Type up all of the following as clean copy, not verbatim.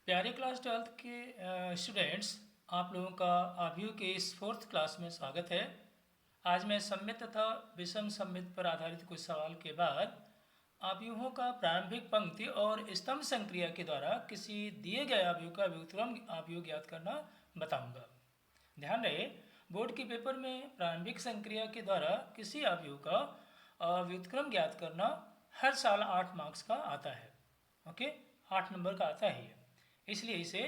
प्यारे class 12th के students, आप लोगों का आव्यूह के इस 4th क्लास में स्वागत है। आज मैं सममित तथा विषम सममित पर आधारित कुछ सवाल के बाद आव्यूहों का प्रारंभिक पंक्ति और स्तंभ संक्रिया के द्वारा किसी दिए गए आव्यूह का व्युत्क्रम आव्यूह ज्ञात करना बताऊंगा। ध्यान रहे, बोर्ड के पेपर में प्रारंभिक संक्रिया के द्वारा किसी आव्यूह का व्युत्क्रम ज्ञात करना हर साल 8 मार्क्स का आता है। ओके, 8 नंबर का आता है, इसलिए इसे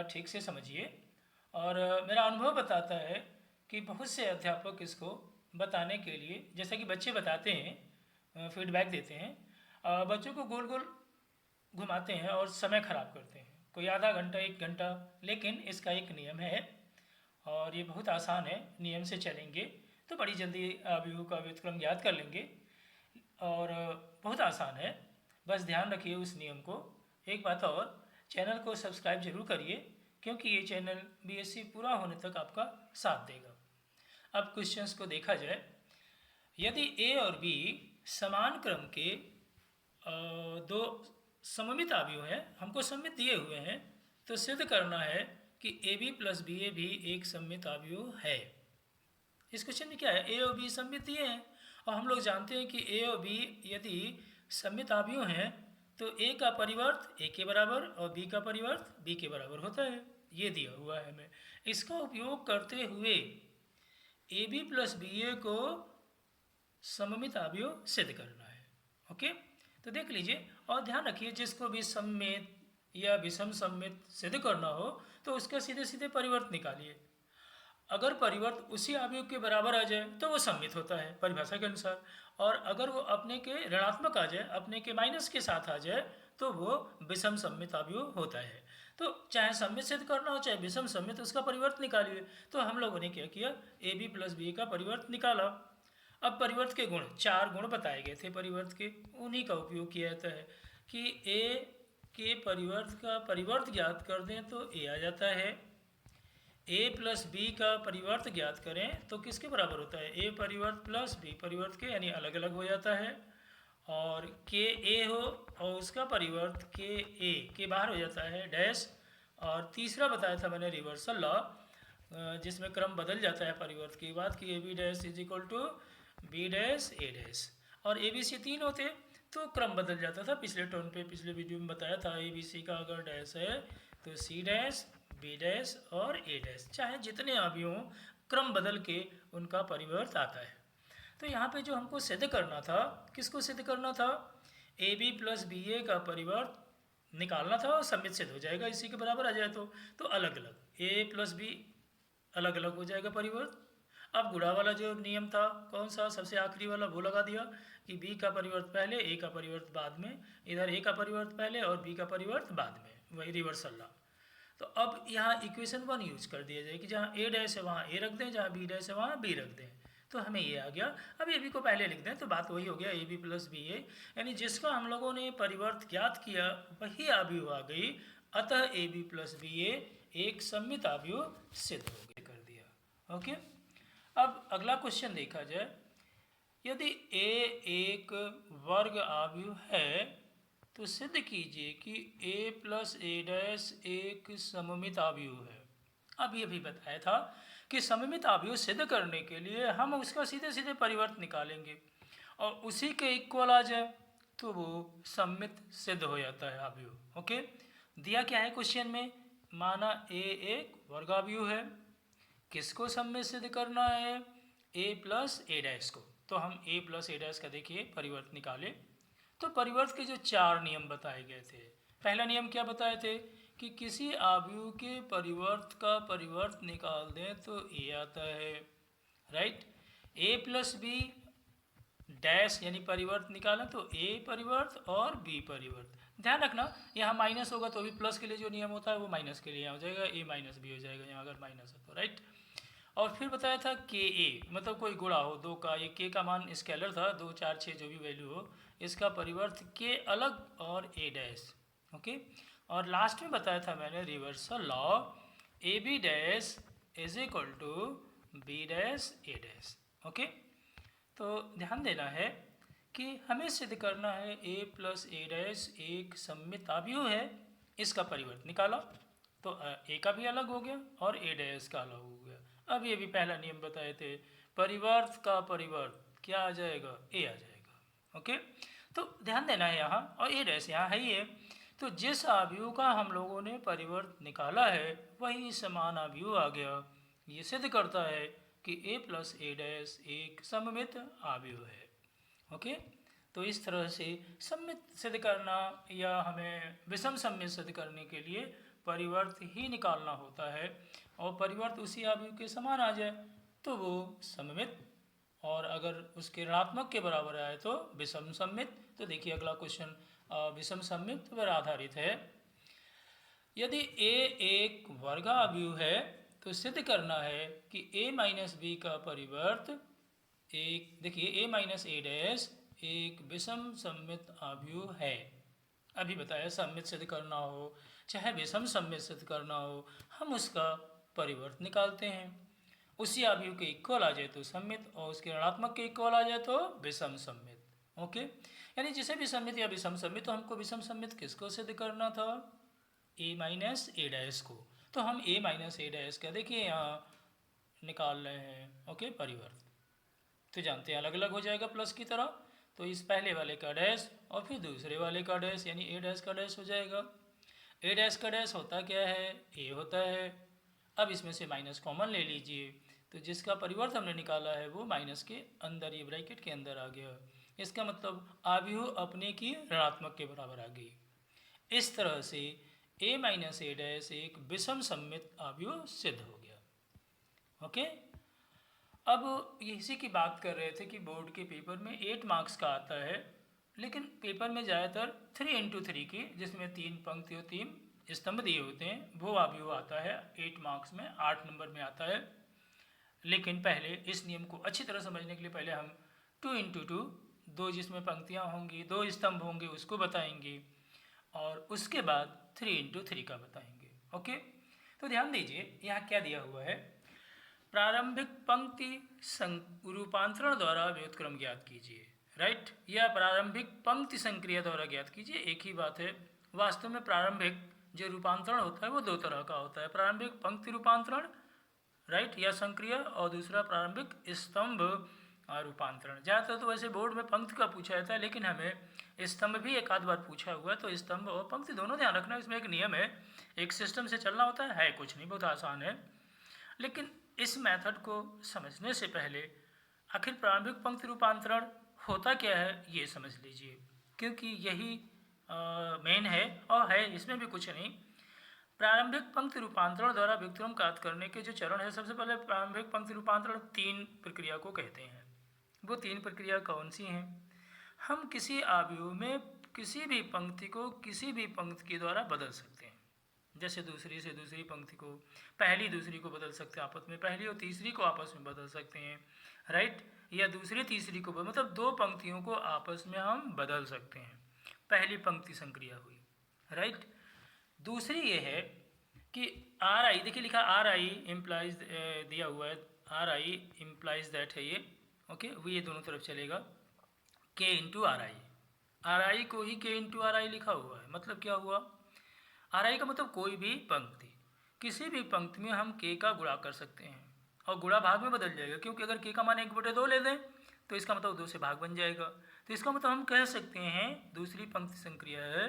ठीक से समझिए। और मेरा अनुभव बताता है कि बहुत से अध्यापक इसको बताने के लिए, जैसा कि बच्चे बताते हैं, फीडबैक देते हैं, बच्चों को गोल गोल घुमाते हैं और समय ख़राब करते हैं, कोई आधा घंटा 1 घंटा। लेकिन इसका एक नियम है और ये बहुत आसान है। नियम से चलेंगे तो बड़ी जल्दी आव्यूह का व्युत्क्रम ज्ञात कर लेंगे और बहुत आसान है। बस ध्यान रखिए उस नियम को। एक बात और, चैनल को सब्सक्राइब जरूर करिए क्योंकि ये चैनल बीएससी पूरा होने तक आपका साथ देगा। अब क्वेश्चंस को देखा जाए। यदि ए और बी समान क्रम के दो सममित आव्यूह हैं, हमको सममित दिए हुए हैं, तो सिद्ध करना है कि ए बी प्लस बी ए भी एक सममित आव्यूह है। इस क्वेश्चन में क्या है, ए और बी सममित दिए हैं और हम लोग जानते हैं कि ए और बी यदि सममित आव्यूह हैं तो ए का परिवर्त ए के बराबर और बी का परिवर्त बी के बराबर होता है। ये दिया हुआ है हमें। इसका उपयोग करते हुए ए बी प्लस बी ए को सममित आव्यूह सिद्ध करना है। ओके, तो देख लीजिए और ध्यान रखिए, जिसको भी सममित या विषम सममित सिद्ध करना हो तो उसका सीधे सीधे परिवर्त निकालिए। अगर परिवर्त उसी आव्यूह के बराबर आ जाए तो वो सममित होता है परिभाषा के अनुसार, और अगर वो अपने के ऋणात्मक आ जाए, अपने के माइनस के साथ आ जाए, तो वो विषम सममित आव्यूह होता है। तो चाहे सममित सिद्ध करना हो चाहे विषम सममित, उसका परिवर्त निकालिए। तो हम लोगों ने क्या किया, ए बी प्लस बी का परिवर्त निकाला। अब परिवर्त के गुण, 4 गुण बताए गए थे परिवर्त के, उन्हीं का उपयोग किया जाता है कि ए के परिवर्त का परिवर्त ज्ञात कर दें तो ए आ जाता है। ए प्लस बी का परिवर्त ज्ञात करें तो किसके बराबर होता है, ए परिवर्त प्लस बी परिवर्त के, यानी अलग अलग हो जाता है। और के ए हो और उसका परिवर्त के ए के बाहर हो जाता है डैश। और तीसरा बताया था मैंने रिवर्सल लॉ, जिसमें क्रम बदल जाता है परिवर्त के बाद कि A B dash is equal to B dash A dash. और ए बी सी 3 होते तो क्रम बदल जाता था। पिछले टर्न पे पिछले वीडियो में बताया था, ए बी सी का अगर डैश है तो सी डैश बी डैश और ए डैश, चाहे जितने आव्यूह हों, क्रम बदल के उनका परिवर्त आता है। तो यहाँ पे जो हमको सिद्ध करना था, किसको सिद्ध करना था, ए बी प्लस बी ए का परिवर्त निकालना था और सममित सिद्ध हो जाएगा इसी के बराबर आ जाए तो अलग अलग ए प्लस बी अलग अलग हो जाएगा परिवर्त। अब गुणा वाला जो नियम था, कौन सा, सबसे आखिरी वाला, वो लगा दिया कि बी का परिवर्त पहले ए का परिवर्त बाद में, इधर ए का परिवर्त पहले और बी का परिवर्त बाद में, वही रिवर्सल लॉ। तो अब यहाँ इक्वेशन 1 यूज कर दिया जाए कि जहाँ ए डैश है वहाँ ए रख दें, जहाँ बी डैश है वहाँ बी रख दें, तो हमें ये आ गया। अब ए बी को पहले लिख दें तो बात वही हो गया, ए बी प्लस बी ए, यानी जिसका हम लोगों ने परिवर्त ज्ञात किया वही आव्यूह आ गई। अतः ए बी प्लस बी ए एक सममित आव्यूह सिद्ध हो गया, कर दिया। ओके, अब अगला क्वेश्चन देखा जाए। यदि ए एक वर्ग आव्यूह है तो सिद्ध कीजिए कि ए प्लस ए डैश एक सममित आव्यूह है। अब ये भी बताया था कि सममित आव्यूह सिद्ध करने के लिए हम उसका सीधे सीधे परिवर्त निकालेंगे और उसी के इक्वल आ जाए तो वो सममित सिद्ध हो जाता है आव्यूह। ओके, दिया क्या है क्वेश्चन में, माना ए एक वर्ग आव्यूह है, किसको सममित सिद्ध करना है, ए प्लस ए डैश को। तो हम ए प्लस ए डैश का देखिए परिवर्त निकाले तो परिवर्त के जो 4 नियम बताए गए थे। पहला नियम क्या बताए थे कि किसी आव्यूह के परिवर्त का परिवर्त निकाल दें तो ए आता है, राइट। ए प्लस बी डैश यानी परिवर्त निकालें तो ए परिवर्त और बी परिवर्त। ध्यान रखना यहाँ माइनस होगा तो भी प्लस के लिए जो नियम होता है वो माइनस के लिए हो जाएगा, ए माइनस बी हो जाएगा यहाँ अगर माइनस है तो, राइट। और फिर बताया था के ए, मतलब कोई गुणा हो दो का, ये के का मान स्केलर था, 2 4 6 जो भी वैल्यू हो, इसका परिवर्त के अलग और ए डैश। ओके, और लास्ट में बताया था मैंने reversal law, A B dash is equal to B dash A dash. Okay, तो ध्यान देना है कि हमें सिद्ध करना है ए प्लस ए डैश एक सममित आव्यूह है इसका परिवर्त निकाला तो ए का भी अलग हो गया और ए डैश का अलग हो गया। अब ये भी पहला नियम बताए थे, परिवर्त का परिवर्त क्या आ जाएगा, ए आ जाएगा। ओके, तो ध्यान देना है यहाँ, और ए डैश यहाँ है ही है। तो जिस आव्यूह का हम लोगों ने परिवर्त निकाला है वही समान आव्यूह आ गया। ये सिद्ध करता है कि ए प्लस ए डैश एक सममित आव्यूह है। ओके, तो इस तरह से सममित सिद्ध करना या हमें विषम सममित सिद्ध करने के लिए परिवर्त ही निकालना होता है, और परिवर्त उसी आव्यूह के समान आ जाए तो वो सममित, और अगर उसके ऋणात्मक के बराबर आए तो विषम सममित। तो देखिए अगला क्वेश्चन विषम सममित पर आधारित है। यदि ए एक वर्गाव्यूह है तो सिद्ध करना है कि a माइनस बी का परिवर्त एक, देखिए a माइनस ए डैश एक विषम सममित आव्यूह है। अभी बताया सममित सिद्ध करना हो चाहे विषम सममित सिद्ध करना हो, हम उसका परिवर्त निकालते हैं। उसी आव्यूह के इक्वल आ जाए तो सममित, और उसके ऋणात्मक के इक्वल आ जाए तो विषम सममित। ओके, यानी जिसे भी सममित या विषम सममित, तो हमको विषम सममित किसको सिद्ध करना था, a माइनस ए डैश को। तो हम a माइनस ए डैश का देखिए यहाँ निकाल रहे हैं। ओके, परिवर्त तो जानते हैं अलग अलग हो जाएगा प्लस की तरह, तो इस पहले वाले का डैश और फिर दूसरे वाले का डैश, यानी ए डैश का डैश हो जाएगा। ए डैश का डैश होता क्या है, ए होता है। अब इसमें से माइनस कॉमन ले लीजिए, तो जिसका परिवर्त हमने निकाला है वो माइनस के अंदर, ये ब्रैकेट के अंदर आ गया। इसका मतलब आव्यूह अपने की ऋणात्मक के बराबर आ गई। इस तरह से a माइनस ए डैश एक विषम सममित आव्यूह सिद्ध हो गया। ओके, अब इसी की बात कर रहे थे कि बोर्ड के पेपर में 8 मार्क्स का आता है, लेकिन पेपर में ज़्यादातर 3x3 की, जिसमें 3 पंक्ति और 3 स्तंभ दिए होते हैं, वो आव्यूह आता है 8 मार्क्स में, 8 नंबर में आता है। लेकिन पहले इस नियम को अच्छी तरह समझने के लिए पहले हम 2x2, 2 जिसमें पंक्तियाँ होंगी, 2 स्तंभ होंगे उसको बताएंगे, और उसके बाद 3x3 का बताएंगे। ओके, तो ध्यान दीजिए यहाँ क्या दिया हुआ है, प्रारंभिक पंक्ति रूपांतरण द्वारा व्युत्क्रम ज्ञात कीजिए। राइट, या प्रारंभिक पंक्ति संक्रिया द्वारा ज्ञात कीजिए, एक ही बात है। वास्तव में प्रारंभिक जो रूपांतरण होता है वो दो तरह का होता है, प्रारंभिक पंक्ति रूपांतरण राइट या संक्रिया, और दूसरा प्रारंभिक स्तंभ रूपांतरण। ज़्यादातर तो वैसे बोर्ड में पंक्ति का पूछा जाता है, लेकिन हमें स्तंभ भी एक आध बार पूछा हुआ है, तो स्तंभ और पंक्ति दोनों ध्यान रखना। इसमें एक नियम है, एक सिस्टम से चलना होता है कुछ नहीं, बहुत आसान है। लेकिन इस मेथड को समझने से पहले आखिर प्रारंभिक पंक्ति रूपांतरण होता क्या है ये समझ लीजिए, क्योंकि यही मेन है, और है इसमें भी कुछ नहीं। प्रारंभिक पंक्ति रूपांतरण द्वारा व्युत्क्रम ज्ञात करने के जो चरण है, सबसे पहले प्रारंभिक पंक्ति रूपांतरण 3 प्रक्रिया को कहते हैं। वो 3 प्रक्रिया कौन सी हैं, हम किसी आव्यूह में किसी भी पंक्ति को किसी भी पंक्ति के द्वारा बदल सकते हैं। जैसे दूसरी से दूसरी पंक्ति को, पहली दूसरी को बदल सकते हैं आपस में, पहली और तीसरी को आपस में बदल सकते हैं। राइट, या दूसरी तीसरी को, मतलब 2 पंक्तियों को आपस में हम बदल सकते हैं। पहली पंक्ति संक्रिया हुई। राइट, दूसरी ये है कि आर आई, देखिए लिखा आर आई इम्प्लाइज दिया हुआ है, आर आई इम्प्लाइज दैट है ये। ओके, वो ये दोनों तरफ चलेगा, के इंटू आर आई, आर आई को ही के इंटू आर आई लिखा हुआ है। मतलब क्या हुआ, आर आई का मतलब कोई भी पंक्ति, किसी भी पंक्ति में हम के का गुणा कर सकते हैं, और गुणा भाग में बदल जाएगा, क्योंकि अगर के का मान 1/2 ले दें तो इसका मतलब 2 से भाग बन जाएगा। तो इसका मतलब हम कह सकते हैं दूसरी पंक्ति संक्रिया है,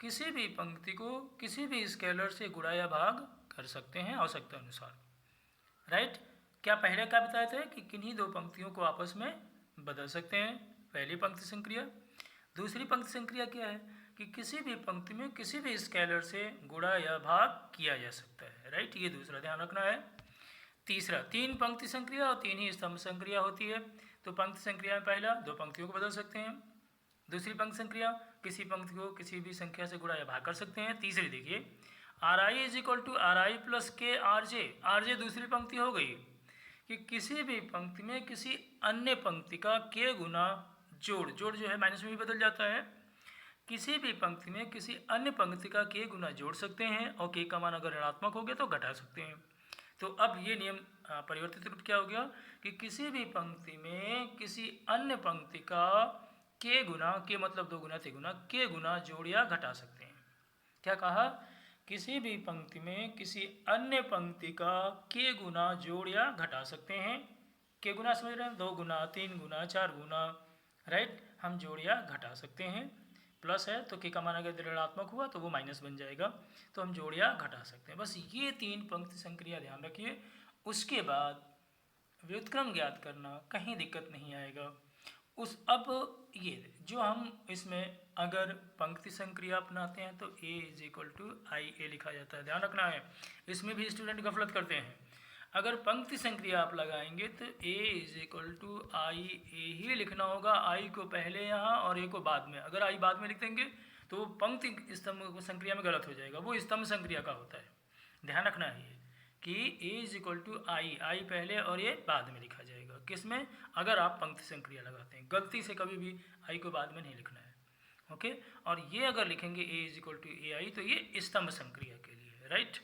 किसी भी पंक्ति को किसी भी स्केलर से गुणा या भाग कर सकते हैं आवश्यकता अनुसार। राइट, क्या पहले क्या बताया था कि किन्हीं 2 पंक्तियों को आपस में बदल सकते हैं, पहली पंक्ति संक्रिया। दूसरी पंक्ति संक्रिया क्या है कि किसी भी पंक्ति में किसी भी स्केलर से गुणा या भाग किया जा सकता है। राइट, ये दूसरा ध्यान रखना है। तीसरा, 3 पंक्ति संक्रिया और 3 ही स्तंभ संक्रिया होती है। तो पंक्ति संक्रिया में पहला 2 पंक्तियों को बदल सकते हैं, दूसरी पंक्ति संक्रिया किसी पंक्ति को किसी भी संख्या से गुणा या भाग कर सकते हैं। तीसरी देखिए, R I is equal to R I plus K R J, R J दूसरी पंक्ति हो गई कि किसी भी पंक्ति में किसी अन्य पंक्ति का के गुना जोड़, जोड़ जो है माइनस में भी बदल जाता है, किसी भी पंक्ति में किसी अन्य पंक्ति का के गुना जोड़ सकते हैं, और के का मान अगर ऋणात्मक हो गया तो घटा सकते हैं। तो अब ये नियम परिवर्तित रूप क्या हो गया कि किसी भी पंक्ति में किसी अन्य पंक्ति का के गुना, के मतलब 2 गुना 3 गुना, के गुना जोड़ या घटा सकते हैं। क्या कहा? किसी भी पंक्ति में किसी अन्य पंक्ति का k गुना जोड़ या घटा सकते हैं। k गुना समझ रहे हैं? 2 गुना, 3 गुना, 4 गुना, राइट। हम जोड़ या घटा सकते हैं। प्लस है तो k का मान अगर ऋणात्मक हुआ तो वो माइनस बन जाएगा, तो हम जोड़ या घटा सकते हैं। बस ये 3 पंक्ति संक्रिया ध्यान रखिए। उसके बाद व्युत्क्रम ज्ञात करना, कहीं दिक्कत नहीं आएगा। अब ये जो हम इसमें अगर पंक्ति संक्रिया अपनाते हैं तो a इज इक्वल टू आई ए लिखा जाता है, ध्यान रखना है। इसमें भी स्टूडेंट गफलत करते हैं। अगर पंक्ति संक्रिया आप लगाएंगे तो a इज इक्वल टू आई ए ही लिखना होगा, आई को पहले यहाँ और a को बाद में। अगर आई बाद में लिख देंगे तो वो पंक्ति स्तंभ संक्रिया में गलत हो जाएगा, वो स्तंभ संक्रिया का होता है। ध्यान रखना है ये कि a इज इक्वल टू आई पहले और ये बाद में लिखा जाएगा। किसमें? अगर आप पंक्ति संक्रिया लगाते हैं। गलती से कभी भी आई को बाद में नहीं लिखना है, ओके। और ये अगर लिखेंगे a इज इक्वल टू ए आई तो ये स्तंभ संक्रिया के लिए है, राइट।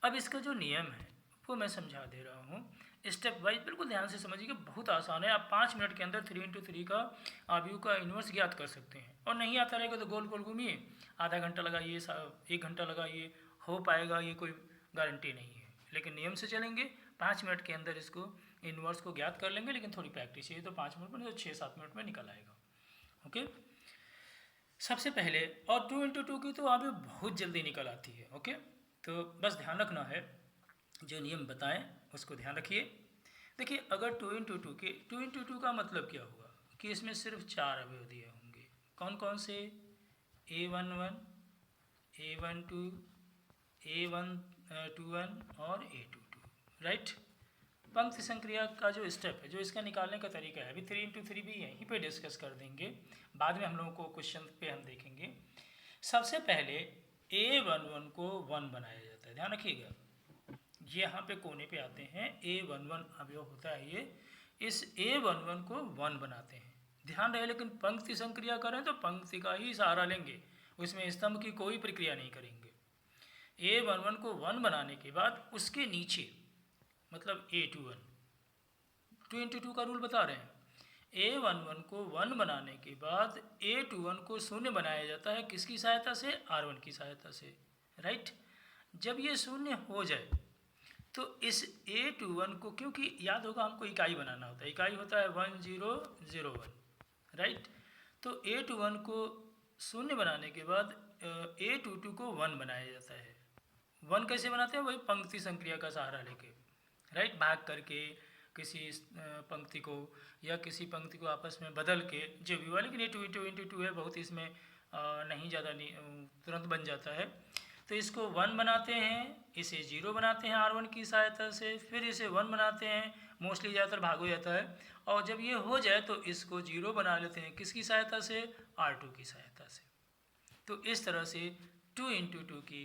अब इसका जो नियम है वो मैं समझा दे रहा हूँ स्टेप वाइज, बिल्कुल ध्यान से समझिए। बहुत आसान है, आप 5 मिनट के अंदर 3 × 3 का आव्यूह का इन्वर्स ज्ञात कर सकते हैं। और नहीं आता रहेगा तो गोल गोल घूमिए, आधा घंटा लगाइए, 1 घंटा लगाइए, हो पाएगा, ये कोई गारंटी नहीं है। लेकिन नियम से चलेंगे, 5 मिनट के अंदर इसको इन्वर्स को ज्ञात कर लेंगे। लेकिन थोड़ी प्रैक्टिस चाहिए, तो 5 मिनट में तो 6-7 मिनट में निकल आएगा, ओके। सबसे पहले, और 2 × 2 की तो अभी बहुत जल्दी निकल आती है, ओके। तो बस ध्यान रखना है, जो नियम बताएं उसको ध्यान रखिए। देखिए, अगर 2 × 2 के 2 × 2 का मतलब क्या हुआ कि इसमें सिर्फ 4 अवयव दिए होंगे। कौन कौन से? a11, a12, a121 और a22, राइट। पंक्ति संक्रिया का जो स्टेप है, जो इसका निकालने का तरीका है, अभी 3 × 3 भी यहीं पे डिस्कस कर देंगे, बाद में हम लोगों को क्वेश्चन पे हम देखेंगे। सबसे पहले a11 को 1 बनाया जाता है, ध्यान रखिएगा। ये यहाँ पे कोने पे आते हैं, a11 अवयव होता है ये। इस a11 को 1 बनाते हैं, ध्यान रहे। लेकिन पंक्ति संक्रिया करें तो पंक्ति का ही सहारा लेंगे, उसमें स्तंभ की कोई प्रक्रिया नहीं करेंगे। a11 को 1 बनाने के बाद उसके नीचे, मतलब a21, 2 × 2 का रूल बता रहे हैं। a11 को 1 बनाने के बाद a21 को 0 बनाया जाता है, किसकी सहायता से? r1 की सहायता से, राइट। जब ये 0 हो जाए तो इस a21 को, क्योंकि याद होगा हमको इकाई बनाना होता है, इकाई होता है 1001, राइट। तो a21 को 0 बनाने के बाद a22 को 1 बनाया जाता है। 1 कैसे बनाते हैं? वही पंक्ति संक्रिया का सहारा लेके, राइट। भाग करके किसी पंक्ति को या किसी पंक्ति को आपस में बदल के, जो भी हुआ। लेकिन ये 2 × 2 है, बहुत इसमें नहीं ज़्यादा तुरंत बन जाता है। तो इसको 1 बनाते हैं, इसे 0 बनाते हैं r1 की सहायता से, फिर इसे 1 बनाते हैं, मोस्टली ज़्यादातर भाग हो जाता है। और जब ये हो जाए तो इसको 0 बना लेते हैं, किसकी सहायता से? r2 की सहायता से। तो इस तरह से 2 × 2 की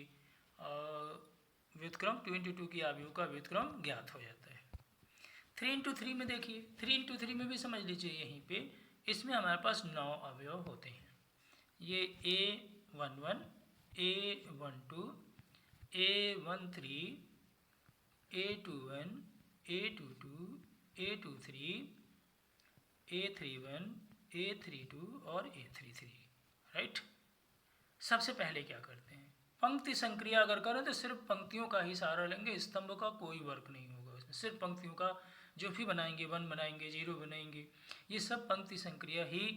व्युत्क्रम, 2 × 2 की आव्यूह का व्युत्क्रम ज्ञात हो जाता है। 3 × 3 में देखिए, 3 × 3 में भी समझ लीजिए, यहीं पे इसमें हमारे पास 9 अवयव होते हैं। ये a11, a12, a13, a21, a22, a23, a31, a32 और a33, राइट। सबसे पहले क्या करते हैं? पंक्ति संक्रिया अगर करें तो सिर्फ पंक्तियों का ही सहारा लेंगे, स्तंभ का कोई वर्क नहीं होगा इसमें। सिर्फ पंक्तियों का जो भी बनाएंगे, 1 बनाएंगे, 0 बनाएंगे, ये सब पंक्ति संक्रिया ही।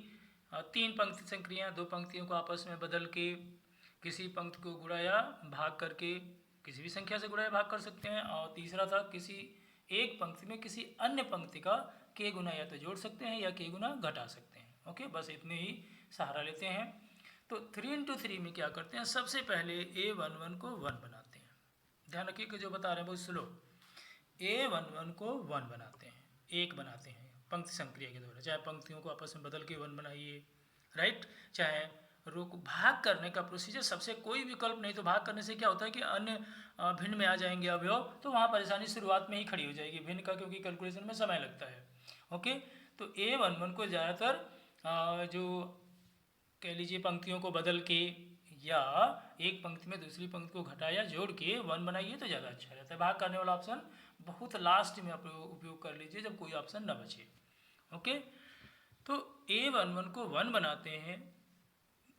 3 पंक्ति संक्रिया, 2 पंक्तियों को आपस में बदल के, किसी पंक्ति को गुणा या भाग करके, किसी भी संख्या से गुणा या भाग कर सकते हैं। और तीसरा था, किसी एक पंक्ति में किसी अन्य पंक्ति का k गुना या तो जोड़ सकते हैं या k गुना घटा सकते हैं, ओके। बस इतने ही सहारा लेते हैं। तो 3 × 3 में क्या करते हैं? सबसे पहले a11 को 1 बनाते हैं, ध्यान रखिए कि जो बता रहे हैं बहुत स्लो। a11 को 1 बनाते हैं, 1 बनाते हैं पंक्ति संक्रिया के द्वारा। चाहे पंक्तियों को आपस में बदल के 1 बनाइए, राइट। चाहे रोक भाग करने का प्रोसीजर, सबसे कोई विकल्प नहीं। तो भाग करने से क्या होता है कि अन्य भिन्न में आ जाएंगे अवयव, तो वहाँ परेशानी शुरुआत में ही खड़ी हो जाएगी भिन्न का, क्योंकि कैलकुलेशन में समय लगता है, ओके। तो a11 को ज़्यादातर जो कह लीजिए पंक्तियों को बदल के या एक पंक्ति में दूसरी पंक्ति को घटा या जोड़ के 1 बनाइए तो ज़्यादा अच्छा रहता है। भाग करने वाला ऑप्शन बहुत लास्ट में आप उपयोग कर लीजिए, जब कोई ऑप्शन न बचे, ओके। तो a11 को 1 बनाते हैं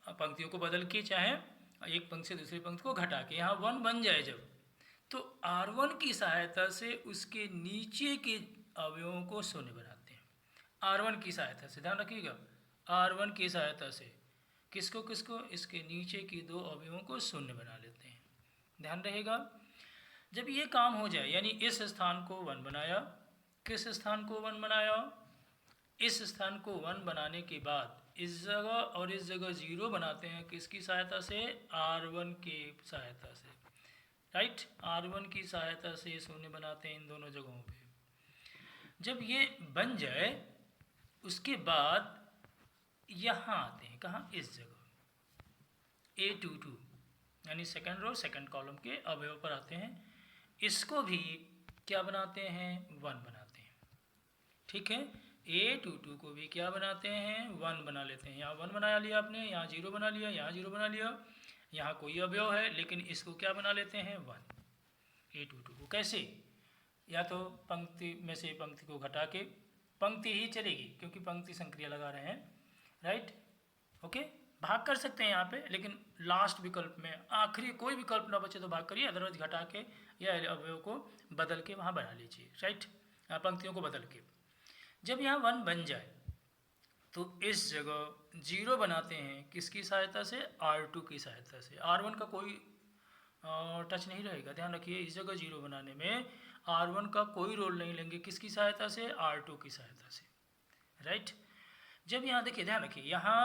पंक्तियों को बदल के, चाहे एक पंक्ति से दूसरी पंक्ति को घटा के यहाँ 1 बन जाए जब, तो R1 की सहायता से उसके नीचे के अवयवों को शून्य बनाते हैं। R1 की सहायता से, ध्यान रखिएगा, R1 की सहायता से किसको किसको, इसके नीचे की दो अवयवों को शून्य बना लेते हैं। ध्यान रहेगा। जब ये काम हो जाए, यानी इस स्थान को 1 बनाया, किस स्थान को 1 बनाया, इस स्थान को 1 बनाने के बाद इस जगह और इस जगह 0 बनाते हैं, किसकी सहायता से, R1 की सहायता से, राइट। R1 की सहायता से शून्य बनाते हैं इन दोनों जगहों पे। जब ये बन जाए उसके बाद यहाँ आते हैं, कहाँ, इस जगह A22 यानी सेकंड रो सेकंड कॉलम के अवयव पर आते हैं। इसको भी क्या बनाते हैं, 1 बनाते हैं, ठीक है। A22 को भी क्या बनाते हैं, 1 बना लेते हैं। यहाँ 1 बना लिया आपने, यहाँ 0 बना लिया, यहाँ 0 बना लिया, यहाँ कोई अवयव है लेकिन इसको क्या बना लेते हैं, 1। A22 को कैसे, या तो पंक्ति में से पंक्ति को घटा के, पंक्ति ही चलेगी क्योंकि पंक्ति संक्रिया लगा रहे हैं, राइट, ओके। भाग कर सकते हैं यहाँ पे, लेकिन लास्ट विकल्प में आखिरी कोई विकल्प ना बचे तो भाग करिए, अदरवाइज घटा के या अवयव को बदल के वहाँ बना लीजिए, राइट, पंक्तियों को बदल के। जब यहाँ 1 बन जाए तो इस जगह 0 बनाते हैं, किसकी सहायता से, R2 की सहायता से। R1 का कोई टच नहीं रहेगा, ध्यान रखिए। इस जगह 0 बनाने में R1 का कोई रोल नहीं लेंगे, किसकी सहायता से, R2 की सहायता से, राइट। जब यहाँ देखिए, ध्यान रखिए, यहाँ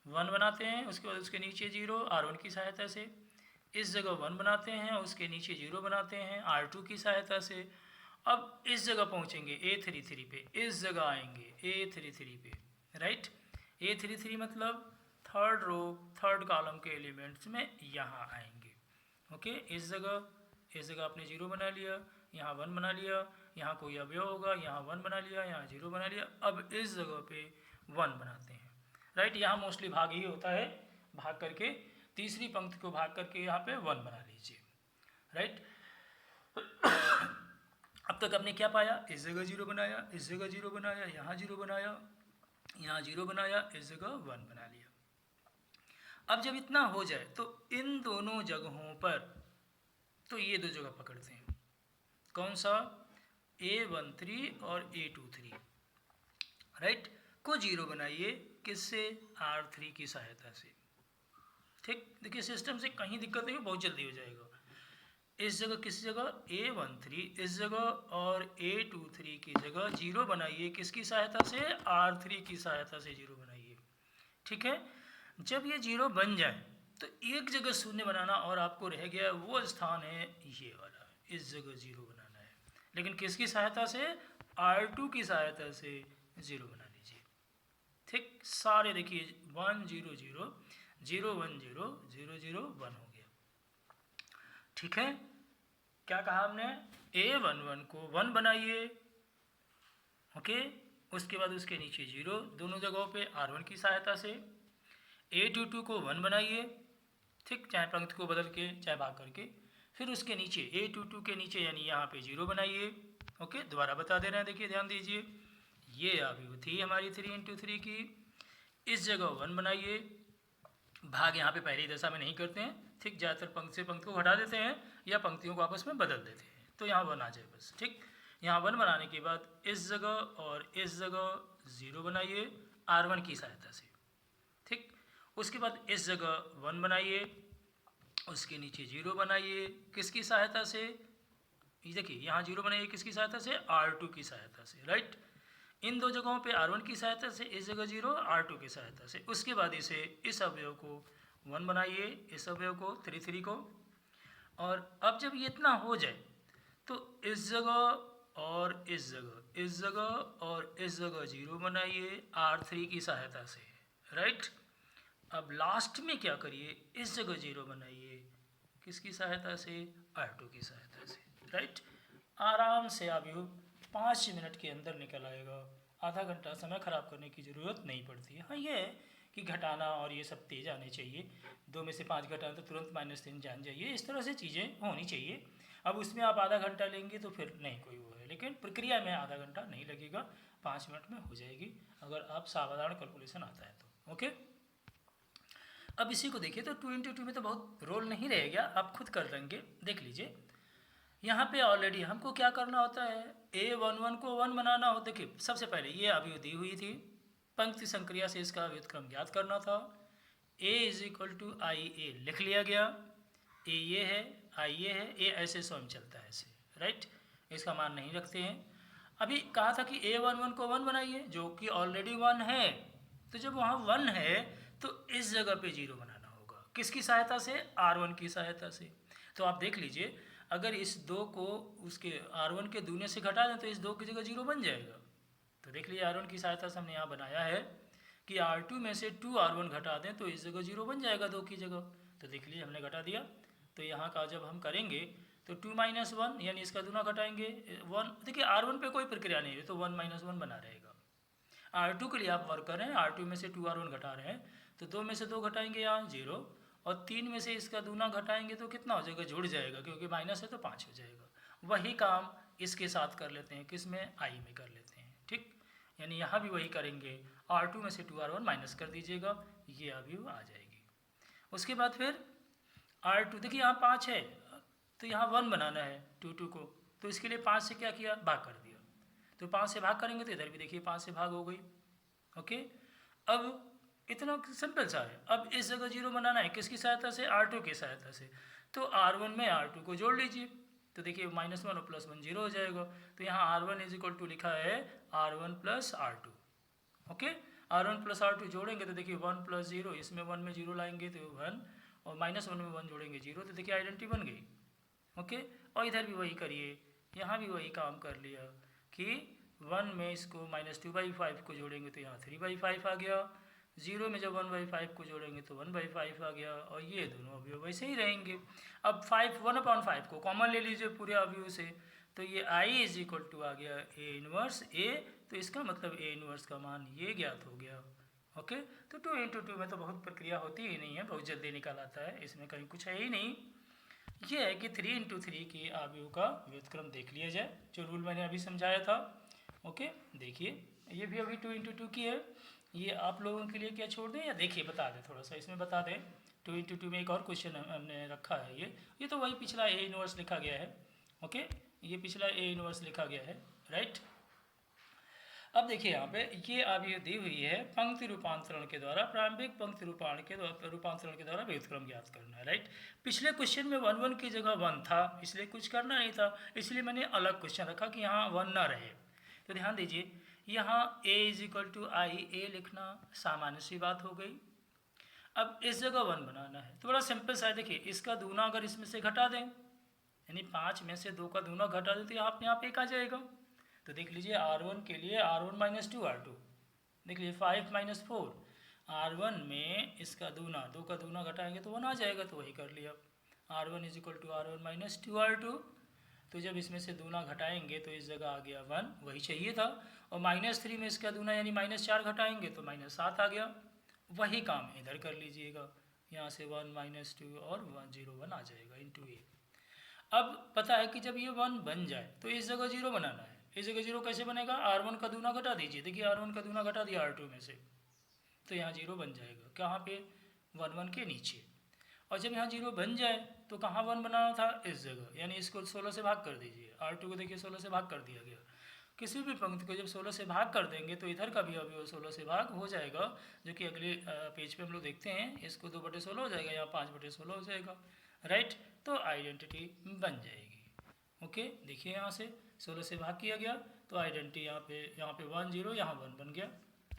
1 बनाते हैं, उसके बाद उसके नीचे 0, R1 की सहायता से। इस जगह 1 बनाते हैं, उसके नीचे 0 बनाते हैं, R2 की सहायता से। अब इस जगह पहुँचेंगे A33 पे, इस जगह आएंगे A33 पे, राइट। A33 मतलब थर्ड रो थर्ड कॉलम के एलिमेंट्स में यहाँ आएंगे, ओके। इस जगह आपने 0 बना लिया, यहाँ 1 बना लिया, यहाँ कोई अवयव होगा, यहाँ 1 बना लिया, यहाँ 0 बना लिया। अब इस जगह पे 1 बनाते हैं, राइट। यहाँ मोस्टली भाग ही होता है, भाग करके तीसरी पंक्ति को भाग करके यहाँ पे 1 बना लीजिए, राइट। अब तक आपने क्या पाया, इस जगह 0 बनाया, इस जगह 0 बनाया, यहाँ 0 बनाया, यहाँ 0 बनाया, इस जगह 1 बना लिया। अब जब इतना हो जाए तो इन दोनों जगहों पर, तो ये दो जगह पकड़ते हैं, कौन सा, A13 और A23, राइट, को 0 बनाइए, किससे, R3 की सहायता से, ठीक। देखिए सिस्टम से कहीं दिक्कत नहीं, बहुत जल्दी हो जाएगा। इस जगह किस जगह, A13 इस जगह और A23 की जगह 0 बनाइए, किसकी सहायता से, R3 की सहायता से 0 बनाइए, ठीक है। जब ये 0 बन जाए तो एक जगह शून्य बनाना और आपको रह गया वो स्थान है ये वाला, इस जगह 0 बनाना है, लेकिन किसकी सहायता से, R2 की सहायता से 0 बना लीजिए, ठीक। सारे देखिए 1 0 0 0 1 0 0 0 1 हो गया, ठीक है। क्या कहा हमने, A11 को 1 बनाइए, ओके। उसके बाद उसके नीचे 0 दोनों जगहों पे R1 की सहायता से। A22 को 1 बनाइए, ठीक, चाहे पंक्ति को बदल के चाहे भाग करके। फिर उसके नीचे A22 के नीचे यानी यहाँ पे 0 बनाइए, ओके। दोबारा बता दे रहे हैं, देखिए ध्यान दीजिए, ये अभिव्यक्ति थी हमारी 3 × 3 की। इस जगह 1 बनाइए, भाग यहाँ पे पहली दशा में नहीं करते हैं, ठीक। ज़्यादातर पंक्ति से पंक्ति को हटा देते हैं या पंक्तियों को आपस में बदल देते हैं, तो यहाँ 1 आ जाए बस, ठीक। यहाँ 1 बनाने के बाद इस जगह और इस जगह 0 बनाइए R1 की सहायता से, ठीक। उसके बाद इस जगह 1 बनाइए, उसके नीचे 0 बनाइए, किसकी सहायता से, देखिए यहाँ 0 बनाइए, किसकी सहायता से, R2 की सहायता से, राइट। इन दो जगहों पे R1 की सहायता से, इस जगह 0 R2 की सहायता से। उसके बाद इसे, इस अवयव को 1 बनाइए, इस अवयव को 3 को। और अब जब ये इतना हो जाए तो इस जगह और इस जगह, इस जगह और इस जगह 0 बनाइए R3 की सहायता से, राइट। अब लास्ट में क्या करिए, इस जगह 0 बनाइए, किसकी सहायता से, R2 की सहायता से, राइट। आराम से आप यू 5 मिनट के अंदर निकल आएगा, आधा घंटा समय खराब करने की ज़रूरत नहीं पड़ती है। हाँ, ये है कि घटाना और ये सब तेज आने चाहिए, 2 में से 5 घटाना तो तुरंत -3 जान जाइए, इस तरह से चीज़ें होनी चाहिए। अब उसमें आप आधा घंटा लेंगे तो फिर नहीं कोई वो है, लेकिन प्रक्रिया में आधा घंटा नहीं लगेगा, 5 मिनट में हो जाएगी अगर आप सावधान कैलकुलेशन आता है तो, ओके। अब इसी को देखिए तो 2 इंटू टू में तो बहुत रोल नहीं रहेगा, आप खुद कर लेंगे। देख लीजिए यहाँ पे ऑलरेडी हमको क्या करना होता है, a11 को 1 बनाना हो। देखिए सबसे पहले ये अभी दी हुई थी, पंक्ति संक्रिया से इसका व्युत्क्रम ज्ञात करना था। a इज इक्वल टू आई ए लिख लिया गया, a ये है, आई ये है, a ऐसे स्वयं चलता है ऐसे, राइट, इसका मान नहीं रखते हैं। अभी कहा था कि a11 को 1 बनाइए, जो कि ऑलरेडी 1 है, तो जब वहाँ 1 है तो इस जगह पे 0 बनाना होगा। किसकी सहायता से? r1 की सहायता से। तो आप देख लीजिए अगर इस 2 को उसके r1 के दूने से घटा दें तो इस 2 की जगह 0 बन जाएगा। तो देख लीजिए r1 की सहायता से हमने यहाँ बनाया है कि r2 में से 2 r1 घटा दें तो इस जगह 0 बन जाएगा 2 की जगह। तो देख लीजिए हमने घटा दिया। तो यहाँ का जब हम करेंगे तो 2 माइनस 1 यानी इसका दूना घटाएंगे 1। देखिए r1 पे कोई प्रक्रिया नहीं है तो 1 माइनस 1 बना रहेगा। r2 के लिए आप वर्क कर रहे हैं, r2 में से 2 r1 घटा रहे हैं तो 2 में से 2 घटाएंगे यहाँ 0, और 3 में से इसका दूना घटाएंगे तो कितना हो जाएगा? जुड़ जाएगा, क्योंकि माइनस है तो 5 हो जाएगा। वही काम इसके साथ कर लेते हैं, किस में? आई में कर लेते हैं, ठीक। यानी यहाँ भी वही करेंगे, r2 में से 2 r1 माइनस कर दीजिएगा, ये अभी आ जाएगी। उसके बाद फिर r2, देखिए यहाँ 5 है तो यहाँ 1 बनाना है 2 को, तो इसके लिए 5 से क्या किया? भाग कर दिया। तो 5 से भाग करेंगे तो इधर भी देखिए 5 से भाग हो गई, ओके। अब इतना सिंपल सा है। अब इस जगह 0 बनाना है, किसकी सहायता से? r2 की सहायता से। तो r1 में r2 को जोड़ लीजिए, तो देखिए -1 और +1 0 हो जाएगा। तो यहाँ r1 इज इक्वल टू लिखा है r1 plus r2, okay. r1 plus r2 जोड़ेंगे तो देखिए 1 प्लस 0, इसमें 1 में 0 लाएंगे तो 1, और -1 में 1 जोड़ेंगे 0, तो देखिए आइडेंटिटी बन गई, ओके। और इधर भी वही करिए, यहाँ भी वही काम कर लिया कि 1 में इसको -2/5 को जोड़ेंगे तो यहाँ 3/5 आ गया, 0 में जब 1/5 को जोड़ेंगे तो 1/5 आ गया, और ये दोनों अवयव वैसे ही रहेंगे। अब 1/5 को कॉमन ले लीजिए पूरे अवयव से, तो ये i इज इक्वल टू आ गया a इनवर्स a, तो इसका मतलब a इनवर्स का मान ये ज्ञात हो गया, ओके। तो 2 इंटू 2 में तो बहुत प्रक्रिया होती ही नहीं है, बहुत जल्दी निकल आता है, इसमें कहीं कुछ है ही नहीं। ये है कि 3 इंटू 3 के अवयव का व्युत्क्रम देख लिया जाए, जो रूल मैंने अभी समझाया था, ओके। देखिए ये भी अभी 2 इंटू 2 की है, ये आप लोगों के लिए क्या छोड़ दें या देखिए बता दें, थोड़ा सा इसमें बता दें। 2 इंटू 2 में एक और क्वेश्चन हमने रखा है, ये तो वही पिछला ए इनवर्स लिखा गया है, ओके। ये पिछला ए इनवर्स लिखा गया है, राइट। अब देखिए यहाँ पे ये अवयव दी हुई है पंक्ति रूपांतरण के द्वारा, प्रारंभिक पंक्ति रूपांतरण के द्वारा व्युत्क्रम ज्ञात करना है, राइट। पिछले क्वेश्चन में 1 1 की जगह 1 था, इसलिए कुछ करना नहीं था, इसलिए मैंने अलग क्वेश्चन रखा कि यहाँ 1 ना रहे। तो ध्यान दीजिए यहाँ a इज इक्वल टू आई ए लिखना सामान्य सी बात हो गई। अब इस जगह 1 बनाना है तो बड़ा सिंपल सा है, देखिए इसका दूना अगर इसमें से घटा दें, यानी 5 में से 2 का दूना घटा दें तो यहाँ अपने आप 1 आ जाएगा। तो देख लीजिए r1 के लिए r1 माइनस 2 r2, देख लीजिए 5 माइनस 4, r1 में इसका दूना 2 का दूना घटाएंगे तो 1 आ जाएगा, तो वही कर लिया, r1 is equal to r1 minus 2 r2। तो जब इसमें से दूना घटाएंगे तो इस जगह आ गया 1, वही चाहिए था, और -3 में इसका दूना यानी -4 घटाएंगे तो -7 आ गया, वही काम इधर कर लीजिएगा, यहाँ से 1 -2 और 0 1 आ जाएगा इंटू ए। अब पता है कि जब ये 1 बन जाए तो इस जगह 0 बनाना है, इस जगह 0 कैसे बनेगा? r1 का दूना घटा दीजिए, देखिए r1 का दूना घटा दिया r2 में से, तो यहाँ 0 बन जाएगा, कहाँ पे? 1 1 के नीचे। और जब यहाँ 0 बन जाए तो कहाँ 1 बनाना था? इस जगह, यानी इसको 16 से भाग कर दीजिए, r2 को देखिए 16 से भाग कर दिया गया। किसी भी पंक्ति को जब 16 से भाग कर देंगे तो इधर का भी अवयव 16 से भाग हो जाएगा, जो कि अगले पेज पे हम लोग देखते हैं, इसको 2/16 हो जाएगा, यहाँ 5/16 हो जाएगा, राइट। तो आइडेंटिटी बन जाएगी, ओके। देखिए यहाँ से 16 से भाग किया गया तो आइडेंटिटी यहाँ पे 1 0, यहाँ 1 बन गया,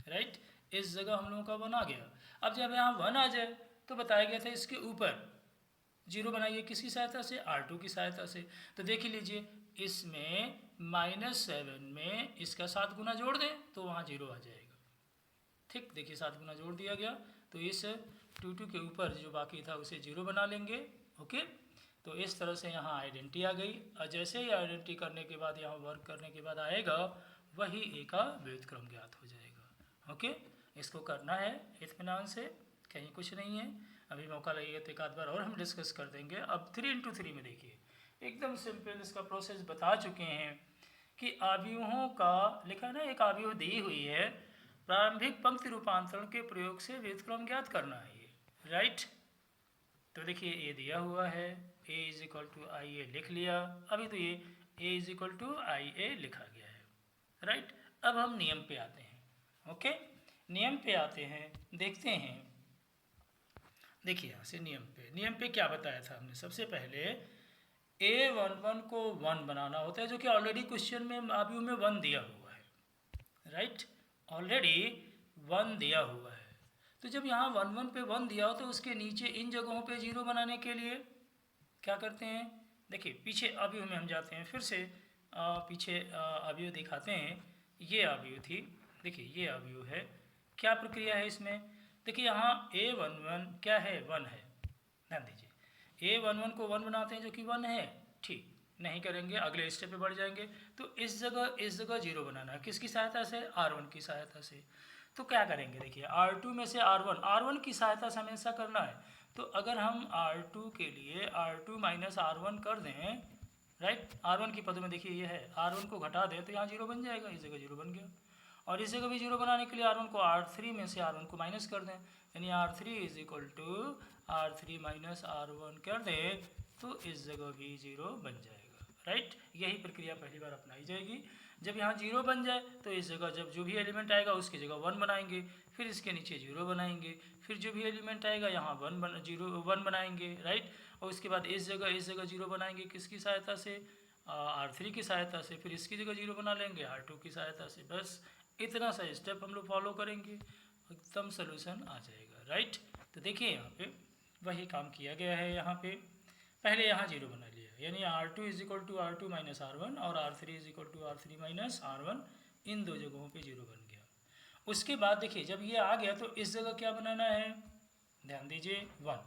राइट। इस जगह हम लोगों का 1 आ गया। अब जब यहाँ 1 आ जाए तो बताया गया था इसके ऊपर 0 बनाइए, किसकी सहायता से? r2 की सहायता से। तो देख लीजिए इसमें -7 में इसका 7 गुना जोड़ दें तो वहाँ 0 आ जाएगा, ठीक। देखिए 7 गुना जोड़ दिया गया तो इस 2 के ऊपर जो बाकी था उसे 0 बना लेंगे, ओके। तो इस तरह से यहाँ आइडेंटिटी आ गई, और जैसे ही आइडेंटिटी करने के बाद यहाँ वर्क करने के बाद आएगा वही ए का व्युत्क्रम ज्ञात हो जाएगा, ओके। इसको करना है इत्मीनान से, कहीं कुछ नहीं है। अभी मौका लगेगा तो एक आध बार और हम डिस्कस कर देंगे। अब 3 इंटू 3 में देखिए एकदम सिंपल इसका प्रोसेस बता चुके हैं कि अवयवों का लिखा है ना, एक अवयव दी हुई है, प्रारंभिक पंक्ति रूपांतरण के प्रयोग से व्युत्क्रम ज्ञात करना है ये, राइट। तो देखिए ए दिया हुआ है, ए इज इक्वल टू आई ए लिख लिया, अभी तो ये ए इज इक्वल टू आई ए लिखा गया है, राइट। अब हम नियम पे आते हैं, ओके। नियम पे आते हैं, देखते हैं। देखिए यहाँ से नियम पे क्या बताया था हमने, सबसे पहले A11 को 1 बनाना होता है, जो कि ऑलरेडी क्वेश्चन में आव्यूह में 1 दिया हुआ है, राइट। ऑलरेडी 1 दिया हुआ है, तो जब यहाँ 1 पे 1 दिया हो तो उसके नीचे इन जगहों पे 0 बनाने के लिए क्या करते हैं, देखिए पीछे आव्यूह में हम जाते हैं, फिर से पीछे आव्यूह दिखाते हैं। ये आव्यूह थी, देखिए ये आव्यूह है, क्या प्रक्रिया है इसमें। देखिए यहाँ A11 क्या है, 1 है, ध्यान दीजिए। A11 को 1 बनाते हैं जो कि 1 है, ठीक नहीं करेंगे, अगले स्टेप पे बढ़ जाएंगे। तो इस जगह 0 बनाना है, किसकी सहायता से, R1 की सहायता से। तो क्या करेंगे, देखिए R2 में से R1 की सहायता से हमें ऐसा करना है। तो अगर हम R2 के लिए R2 माइनस R1 कर दें, राइट, R1 की पद में देखिए ये है, R1 को घटा दें तो यहाँ 0 बन जाएगा, इस जगह 0 बन गया। और इस जगह भी 0 बनाने के लिए R1 को R3 में से R1 को माइनस कर दें, यानी R3 is equal to R3 minus R1 कर दें तो इस जगह भी 0 बन जाएगा, राइट। यही प्रक्रिया पहली बार अपनाई जाएगी। जब यहाँ 0 बन जाए तो इस जगह जब जो भी एलिमेंट आएगा उसकी जगह 1 बनाएंगे, फिर इसके नीचे 0 बनाएंगे, फिर जो भी एलिमेंट आएगा यहाँ 1 बनाएंगे, राइट। और उसके बाद इस जगह 0 बनाएंगे, किसकी सहायता से, R3 की सहायता से, फिर इसकी जगह 0 बना लेंगे R2 की सहायता से। बस इतना सा स्टेप हम लोग फॉलो करेंगे, एकदम सोल्यूशन आ जाएगा, राइट। तो देखिए यहाँ पे वही काम किया गया है। यहाँ पे पहले यहाँ 0 बना लिया, यानी R2 is equal to R2 minus R1 और R3 is equal to R3 minus R1, इन दो जगहों पे 0 बन गया। उसके बाद देखिए जब ये आ गया तो इस जगह क्या बनाना है, ध्यान दीजिए 1,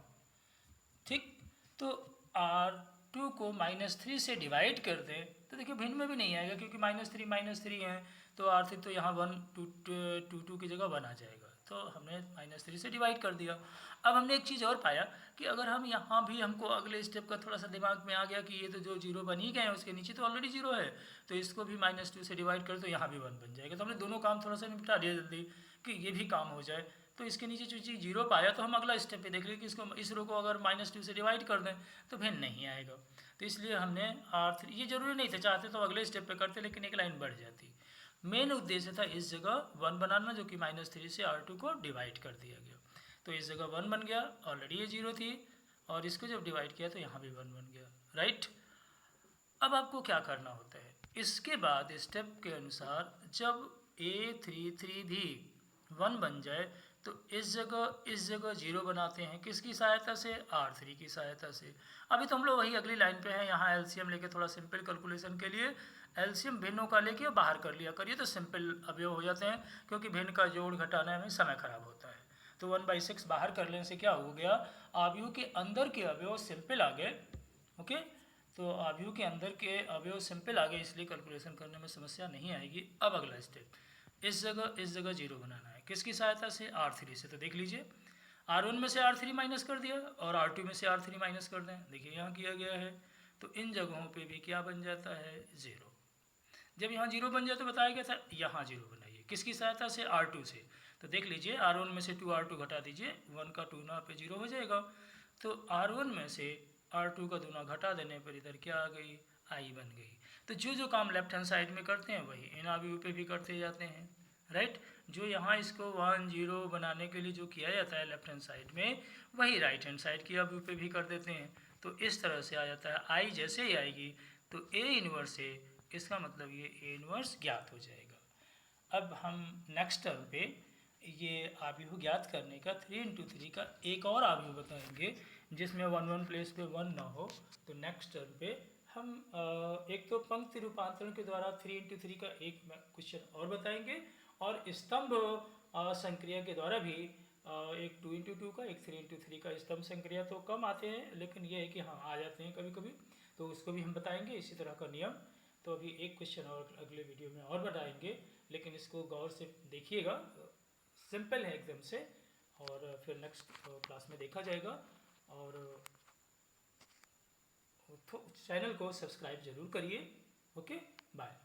ठीक। तो R2 को -3 से डिवाइड कर दें तो देखिए भिन्न में भी नहीं आएगा, क्योंकि -3 है, तो R3 तो यहाँ 1 2 की जगह 1 आ जाएगा, तो हमने -3 से डिवाइड कर दिया। अब हमने एक चीज़ और पाया कि अगर हम यहाँ भी, हमको अगले स्टेप का थोड़ा सा दिमाग में आ गया कि ये तो जो 0 बन ही गए हैं उसके नीचे तो ऑलरेडी 0 है, तो इसको भी -2 से डिवाइड कर तो यहाँ भी 1 बन जाएगा। तो हमने दोनों काम थोड़ा सा निपटा दिया जल्दी कि ये भी काम हो जाए। तो इसके नीचे जो चीज़ 0 पाया तो हम अगला स्टेप पे देख लें कि इसको, इस रो को अगर -2 से डिवाइड कर दें तो भिन्न नहीं आएगा। तो इसलिए हमने R3, ये जरूरी नहीं था, चाहते तो अगले स्टेप पे करते लेकिन एक लाइन बढ़ जाती। मेन उद्देश्य था इस जगह 1 बनाना, जो कि -3 से R2 को डिवाइड कर दिया गया, तो इस जगह 1 बन गया, ऑलरेडी ये 0 थी, और इसको जब डिवाइड किया तो यहाँ भी 1 बन गया, राइट। अब आपको क्या करना होता है, इसके बाद स्टेप के अनुसार जब A33 भी 1 बन जाए तो इस जगह 0 बनाते हैं, किसकी सहायता से, R3 की सहायता से। अभी तो हम लोग वही अगली लाइन पे हैं, यहाँ एलसीएम लेके थोड़ा सिंपल कैलकुलेशन के लिए एलसीएम भिन्नों का लेके बाहर कर लिया करिए, तो सिंपल अवयव हो जाते हैं, क्योंकि भिन्न का जोड़ घटाने में समय खराब होता है। तो 1/6 बाहर कर लेने से क्या हो गया, आव्यूह के अंदर के अवयव सिंपल आ गए, ओके। तो आव्यूह के अंदर के अवयव सिंपल आ गए, इसलिए कैलकुलेशन करने में समस्या नहीं आएगी। अब अगला स्टेप, इस जगह 0 बनाना है, किसकी सहायता से, R3 से। तो देख लीजिए R1 में से R3 माइनस कर दिया और R2 में से R3 माइनस कर दें, देखिए यहाँ किया गया है। तो इन जगहों पे भी क्या बन जाता है, 0। जब यहाँ 0 बन जाए तो बताया गया था यहाँ 0 बनाइए, किसकी सहायता से, R2 से। तो देख लीजिए R1 में से 2 R2 घटा दीजिए, 1 का 2 ना पे 0 हो जाएगा। तो R1 में से R2 का 2 घटा देने पर इधर क्या आ गई, I बन गई। तो जो काम लेफ्ट हैंड साइड में करते हैं वही इन आव्यूह पे भी करते जाते हैं, राइट। जो यहाँ इसको 1 0 बनाने के लिए जो किया जाता है लेफ्ट हैंड साइड में, वही राइट हैंड साइड की आव्यूह पे भी कर देते हैं। तो इस तरह से आ जाता है, I जैसे ही आएगी तो A इनवर्स है, इसका मतलब ये A इनवर्स ज्ञात हो जाएगा। अब हम नेक्स्ट टर्म पे ये आव्यूह ज्ञात करने का 3×3 का एक और आव्यूह बताएंगे, जिसमें 1 प्लेस पे 1 ना हो। तो नेक्स्ट टर्म पे हम एक तो पंक्ति रूपांतरण के द्वारा 3×3 का एक क्वेश्चन और बताएंगे, और स्तंभ संक्रिया के द्वारा भी एक 2×2 का, एक 3×3 का। स्तंभ संक्रिया तो कम आते हैं, लेकिन ये है कि हाँ आ जाते हैं कभी कभी, तो उसको भी हम बताएंगे इसी तरह का नियम। तो अभी एक क्वेश्चन और अगले वीडियो में और बताएंगे, लेकिन इसको गौर से देखिएगा, सिंपल है एकदम से, और फिर नेक्स्ट क्लास में देखा जाएगा। और चैनल को सब्सक्राइब जरूर करिए, ओके, बाय।